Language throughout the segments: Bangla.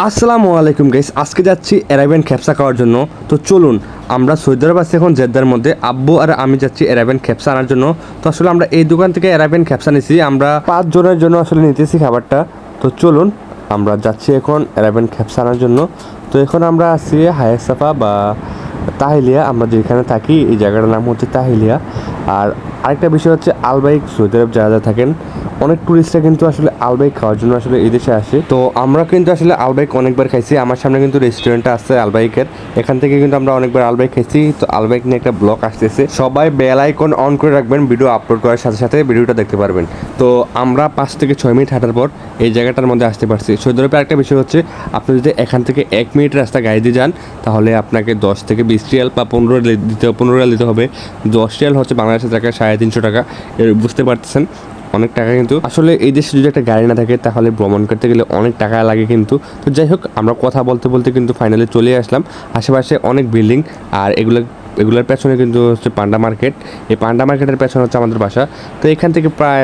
আসসালামু আলাইকুম গাইস, আজকে যাচ্ছি অ্যারাবিয়ান খ্যাপসা খাওয়ার জন্য। তো চলুন, আমরা সৌদি আরব আছি এখন জেদ্দার মধ্যে। আব্বু আর আমি যাচ্ছি অ্যারাবিয়ান খ্যাপসা আনার জন্য। তো আসলে আমরা এই দোকান থেকে অ্যারাবিয়ান খ্যাপসা নিছি, আমরা 5 জনের জন্য আসলে নিতেছি খাবারটা। তো চলুন, আমরা যাচ্ছি এখন অ্যারাবিয়ান খ্যাপসা আনার জন্য। তো এখন আমরা আছি হায়াত সাফা বা তাহিলিয়া, আমরা যেখানে থাকি এই জায়গাটার নাম হচ্ছে তাহিলিয়া। আর আরেকটা বিষয় হচ্ছে আলবাইক, সৌদি আরব যারা থাকেন অনেক টুরিস্টরা কিন্তু আসলে আলবাইক খাওয়ার জন্য আসলে এই দেশে আসে। তো আমরা কিন্তু আসলে আলবাইক অনেকবার খাইছি, আমার সামনে কিন্তু রেস্টুরেন্টটা আছে আলবাইকের, এখান থেকে কিন্তু আমরা অনেকবার আলবাইক খাইছি। তো আলবাইক নিয়ে একটা ব্লগ আসতেছে, সবাই বেল আইকন অন করে রাখবেন, ভিডিও আপলোড করার সাথে সাথে ভিডিওটা দেখতে পারবেন। তো আমরা 5 থেকে 6 মিনিট হাঁটার পর এই জায়গাটার মধ্যে আসতে পারছি। সৌদি আরবে আরেকটা বিষয় হচ্ছে, আপনি যদি এখান থেকে 1 মিনিট রাস্তা গাড়ি দিয়ে যান তাহলে আপনাকে 10 থেকে 20 রিয়াল বা 15 রিয়াল দিতে হবে। 10 রিয়াল হচ্ছে বাংলাদেশের টাকা 350 টাকা, বুঝতে পারতেছেন অনেক টাকা। কিন্তু আসলে এই দেশে যদি একটা গাড়ি না থাকে তাহলে ভ্রমণ করতে গেলে অনেক টাকা লাগে কিন্তু। তো যাই হোক, আমরা কথা বলতে বলতে কিন্তু ফাইনালি চলে আসলাম। আশেপাশে অনেক বিল্ডিং, আর এগুলোর পেছনে কিন্তু হচ্ছে পান্ডা মার্কেট। এই পান্ডা মার্কেটের পেছনে হচ্ছে আমাদের বাসা। তো এখান থেকে প্রায়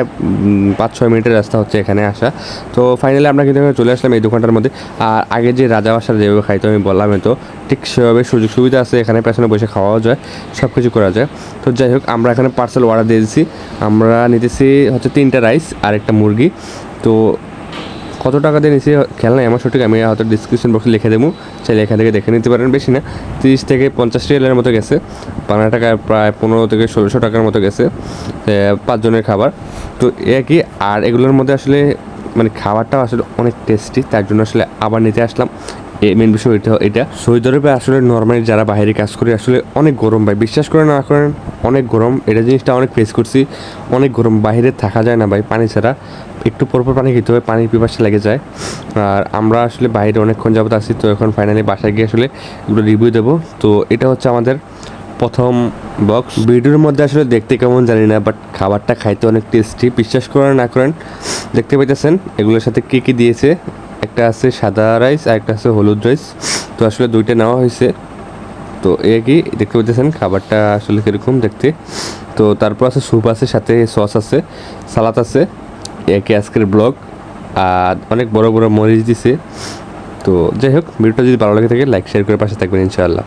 5-6 মিনিটের রাস্তা হচ্ছে এখানে আসা। তো ফাইনালি আমরা কিন্তু চলে আসলাম এই দোকানটার মধ্যে। আর আগে যে রাজা বাসার যেভাবে খাইতো আমি বললাম, তো ঠিক সেভাবে সুযোগ সুবিধা আছে, এখানে পেছনে বসে খাওয়াও যায়, সব কিছু করা যায়। তো যাই হোক, আমরা এখানে পার্সেল অর্ডার দিয়ে দিচ্ছি। আমরা নিতেছি হচ্ছে 3টা রাইস আর একটা মুরগি। তো কত টাকা দিয়ে নিচ্ছি খেয়াল নাই আমার সঠিক, আমি হয়তো ডিসক্রিপশন বক্সে লিখে দেবো, চাইলে এখান থেকে দেখে নিতে পারেন। বেশি না, 30 থেকে 50 রিয়ালের মতো গেছে, বাংলা টাকায় প্রায় 15 থেকে 1600 টাকার মতো গেছে 5 জনের খাবার। তো একই, আর এগুলোর মধ্যে আসলে মানে খাবারটাও আসলে অনেক টেস্টি, তার জন্য আসলে আবার নিতে আসলাম। মেন বিষয় এটা সৌদি আরবে আসলে নর্মালি যারা বাইরে কাজ করে আসলে অনেক গরম ভাই, বিশ্বাস করে না করেন, অনেক গরম। এটা জিনিসটা অনেক ফেস করছি, অনেক গরম, বাইরে থাকা যায় না ভাই পানি ছাড়া। একটু পরপর পানি খেতে হয়, পানির পিপাসা লেগে যায়। আর আমরা আসলে বাইরে অনেকক্ষণ যাবত আছি, তো এখন ফাইনালি বাসায় গিয়ে আসলে এগুলো রিভিউ দেবো। তো এটা হচ্ছে আমাদের প্রথম বক্স। ভিডিওর মধ্যে আসলে দেখতে কেমন জানি না, বাট খাবারটা খাইতে অনেক টেস্টি, বিশ্বাস করেন না করেন। দেখতে পাইতেছেন এগুলোর সাথে কী কী দিয়েছে, একটা আছে সাদা রাইস আর একটা আছে হলুদ রাইস। তো আসলে 2টা নেওয়া হয়েছে। তো কি দেখতে পাচ্ছেন খাবারটা আসলে কীরকম দেখতে। তো তারপর আছে স্যুপ আছে, সাথে সস আছে, সালাদ আছে। একই আজকের ব্লগ, আর অনেক বড় বড় মরিচ দিছে। তো যাই হোক, ভিডিওটা যদি ভালো লাগে থাকে লাইক শেয়ার করে পাশে থাকবেন ইনশাআল্লাহ।